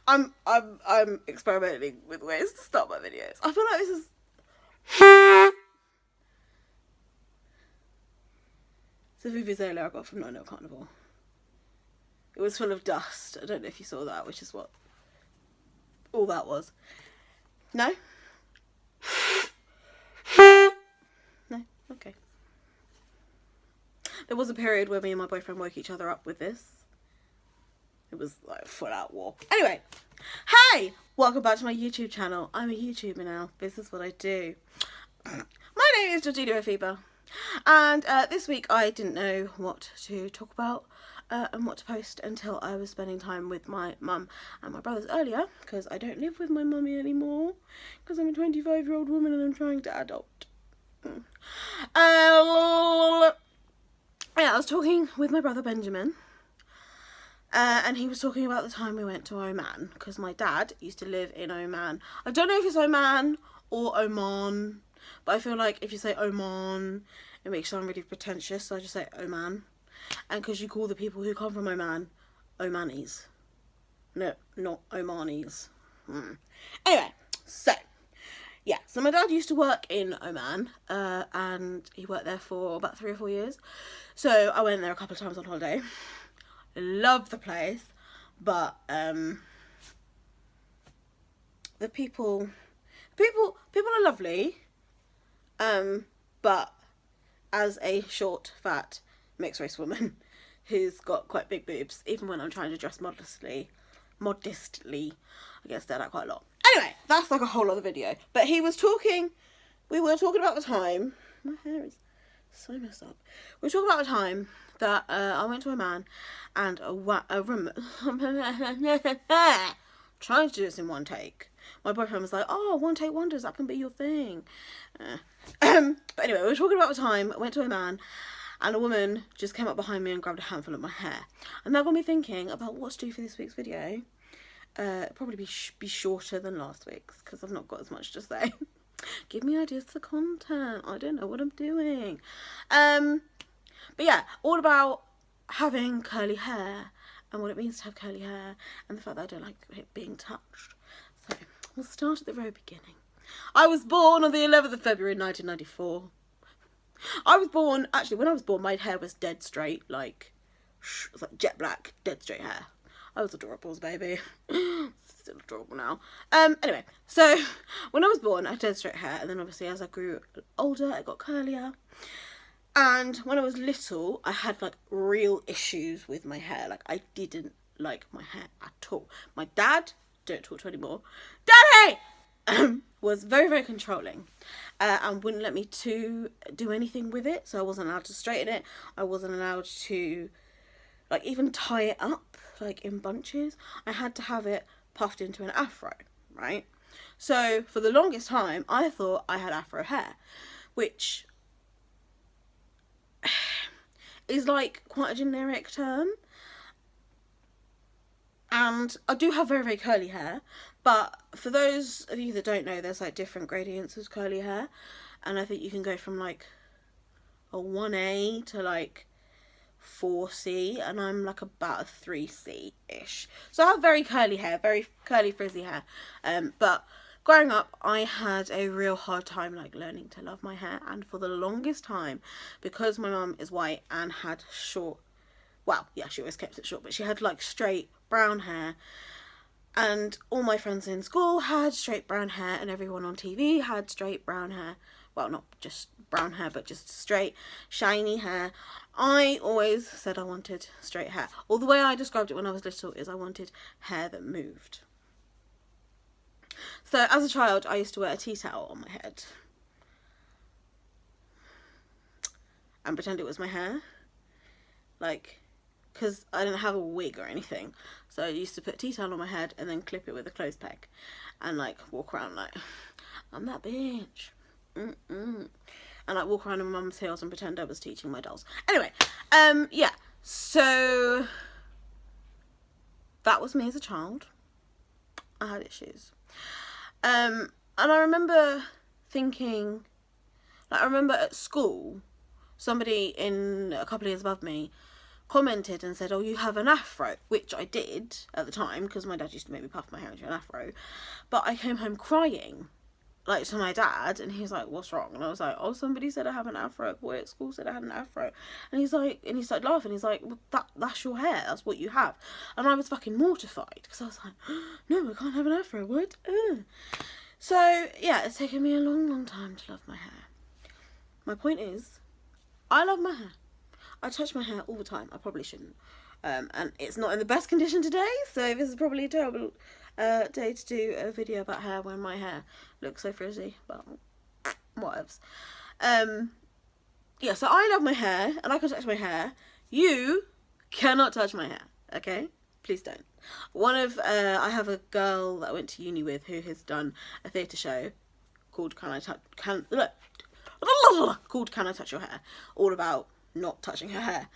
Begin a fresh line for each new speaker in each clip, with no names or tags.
I'm experimenting with ways to start my videos. I feel like this is. It's a vuvuzela I got from Nine Nail Carnival. It was full of dust. I don't know if you saw that, which is what all that was. No? No? Okay. There was a period where me and my boyfriend woke each other up with this. It was like full out war. Anyway, hey! Welcome back to my YouTube channel. I'm a YouTuber now. This is what I do. My name is Georgina Afiba. And this week I didn't know what to talk about and what to post until I was spending time with my mum and my brothers earlier, because I don't live with my mummy anymore because I'm a 25-year-old woman and I'm trying to adult. Yeah, I was talking with my brother Benjamin and he was talking about the time we went to Oman, because my dad used to live in Oman. I don't know if it's Oman or Oman, but I feel like if you say Oman, it makes you sound really pretentious, so I just say Oman. And because you call the people who come from Oman, Omanis. No, not Omanis. Anyway, so my dad used to work in Oman, and he worked there for about 3 or 4 years. So I went there a couple of times on holiday. Love the place, but the people are lovely. But as a short, fat, mixed race woman who's got quite big boobs, even when I'm trying to dress modestly, I get stared at quite a lot. Anyway, that's like a whole other video. But we were talking about the time, my hair is so messed up. We were talking about the time that I went to a man and trying to do this in one take. My boyfriend was like, oh, one take wonders, that can be your thing. But anyway, we were talking about the time I went to a man and a woman just came up behind me and grabbed a handful of my hair. And that got me thinking about what to do for this week's video. Probably be shorter than last week's because I've not got as much to say. Give me ideas for content. I don't know what I'm doing. But yeah, all about having curly hair and what it means to have curly hair and the fact that I don't like it being touched. So we'll start at the very beginning. I was born on the 11th of February 1994. When I was born, my hair was dead straight, like, it was like jet black, dead straight hair. I was adorable as a baby. Still adorable now. Anyway, so when I was born, I had dead straight hair, and then obviously as I grew older, it got curlier. And when I was little, I had like real issues with my hair. Like, I didn't like my hair at all. My dad, don't talk to anymore, Daddy! Was very, very controlling and wouldn't let me to do anything with it. So I wasn't allowed to straighten it. I wasn't allowed to like even tie it up like in bunches. I had to have it puffed into an afro, right? So for the longest time I thought I had afro hair, which is like quite a generic term. And I do have very, very curly hair, but for those of you that don't know, there's like different gradients of curly hair, and I think you can go from like a 1A to like 4C, and I'm like about a 3C-ish. So I have very curly hair, very curly frizzy hair, but growing up I had a real hard time like learning to love my hair, and for the longest time, because my mum is white and had short, well, yeah, she always kept it short, but she had like straight brown hair, and all my friends in school had straight brown hair, and everyone on TV had straight brown hair. Well, not just brown hair, but just straight shiny hair. I always said I wanted straight hair, or the way I described it when I was little is I wanted hair that moved. So as a child I used to wear a tea towel on my head and pretend it was my hair, like, because I didn't have a wig or anything, so I used to put a tea towel on my head and then clip it with a clothes peg and like walk around like, I'm that bitch. And like walk around in my mum's heels and pretend I was teaching my dolls. Anyway, yeah, so that was me as a child. I had issues. And I remember thinking, like, I remember at school, somebody in a couple of years above me commented and said, oh, you have an afro, which I did at the time because my dad used to make me puff my hair into an afro. But I came home crying, like, to my dad, and he was like, what's wrong? And I was like, oh, somebody said I have an afro. A boy at school said I had an afro. And he's like, and he started laughing. He's like, well, that's your hair. That's what you have. And I was fucking mortified because I was like, no, I can't have an afro. What? So, yeah, it's taken me a long, long time to love my hair. My point is, I love my hair. I touch my hair all the time. I probably shouldn't. And it's not in the best condition today, so this is probably a terrible day to do a video about hair when my hair looks so frizzy. But whatevs. Yeah, so I love my hair, and I can touch my hair. You cannot touch my hair, okay? Please don't. I have a girl that I went to uni with who has done a theatre show called Can I Touch Your Hair? All about not touching her hair.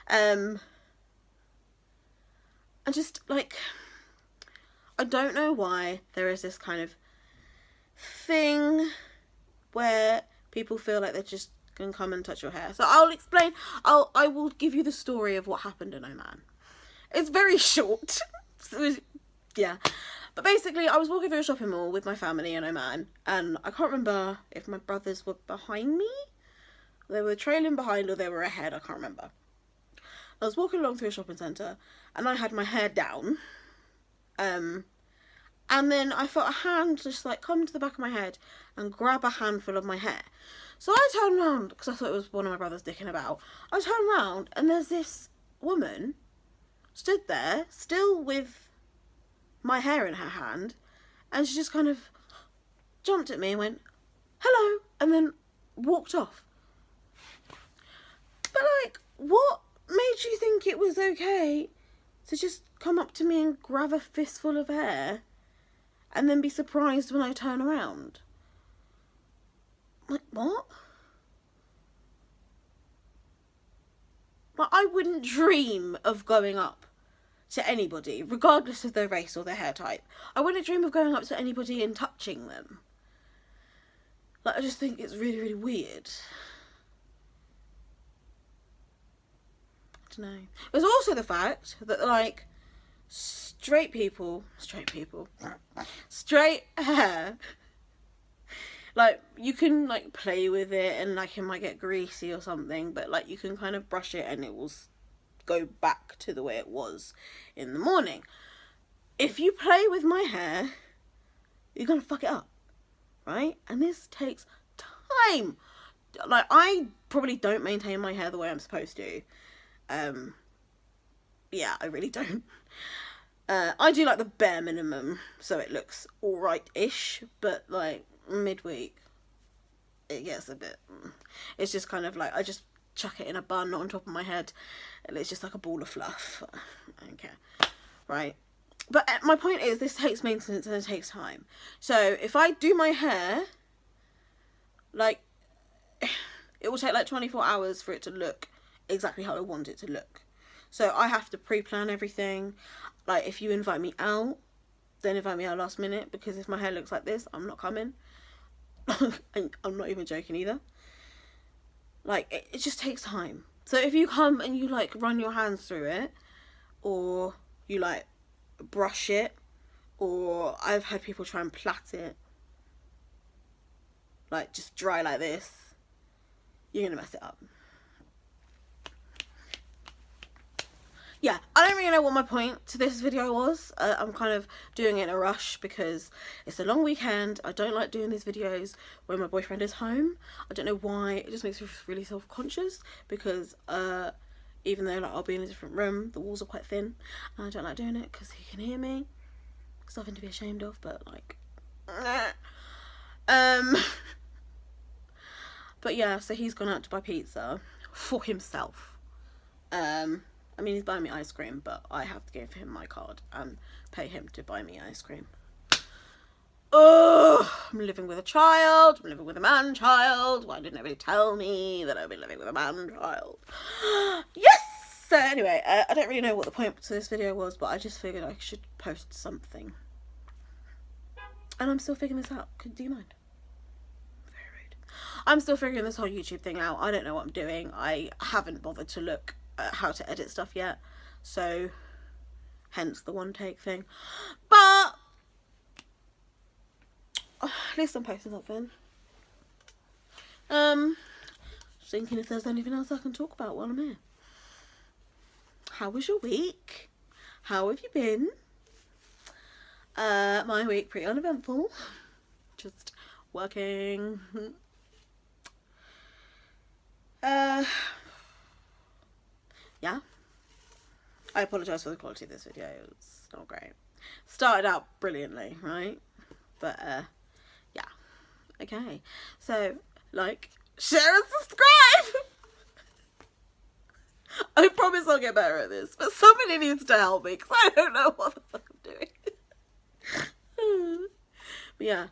And just, like, I don't know why there is this kind of thing where people feel like they just can come and touch your hair. So I'll explain. I will give you the story of what happened in Oman. It's very short. Yeah. But basically, I was walking through a shopping mall with my family in Oman, and I can't remember if my brothers were behind me. They were trailing behind or they were ahead, I can't remember. I was walking along through a shopping centre and I had my hair down. And then I felt a hand just like come to the back of my head and grab a handful of my hair. So I turned around because I thought it was one of my brothers dicking about. I turned around and there's this woman stood there still with my hair in her hand, and she just kind of jumped at me and went, hello, and then walked off. But, like, what made you think it was okay to just come up to me and grab a fistful of hair and then be surprised when I turn around? Like, what? Like, I wouldn't dream of going up to anybody, regardless of their race or their hair type. I wouldn't dream of going up to anybody and touching them. Like, I just think it's really, really weird. I don't know. There's also the fact that, like, straight hair, like, you can, like, play with it and, like, it might get greasy or something, but, like, you can kind of brush it and it will go back to the way it was in the morning. If you play with my hair, you're gonna fuck it up, right? And this takes time. Like, I probably don't maintain my hair the way I'm supposed to. Yeah, I really don't. I do, like, the bare minimum so it looks alright-ish, but, like, midweek it gets a bit, it's just kind of like, I just chuck it in a bun on top of my head and it's just like a ball of fluff. I don't care, right? But my point is, this takes maintenance and it takes time. So if I do my hair, like, it will take like 24 hours for it to look exactly how I want it to look. So I have to pre-plan everything. Like, if you invite me out, then invite me out last minute, because if my hair looks like this, I'm not coming. And I'm not even joking either. Like, it just takes time. So if you come and you, like, run your hands through it, or you, like, brush it, or I've had people try and plait it, like, just dry like this, you're gonna mess it up. Yeah, I don't really know what my point to this video was. I'm kind of doing it in a rush because it's a long weekend. I don't like doing these videos when my boyfriend is home. I don't know why. It just makes me really self-conscious because even though, like, I'll be in a different room, the walls are quite thin, and I don't like doing it because he can hear me. It's nothing to be ashamed of, but, like, but yeah, so he's gone out to buy pizza for himself. I mean, he's buying me ice cream, but I have to give him my card and pay him to buy me ice cream. Oh, I'm living with a child. I'm living with a man-child. Why didn't nobody tell me that I'd be living with a man-child? Yes! So anyway, I don't really know what the point to this video was, but I just figured I should post something. And I'm still figuring this out. Do you mind? Very rude. I'm still figuring this whole YouTube thing out. I don't know what I'm doing. I haven't bothered to look how to edit stuff yet, so hence the one take thing. But at least I'm posting something. Just thinking if there's anything else I can talk about while I'm here. How was your week? How have you been? My week pretty uneventful. Just working. Yeah. I apologise for the quality of this video. It's not great. Started out brilliantly, right? But yeah. Okay. So, like, share and subscribe! I promise I'll get better at this, but somebody needs to help me because I don't know what the fuck I'm doing. But yeah.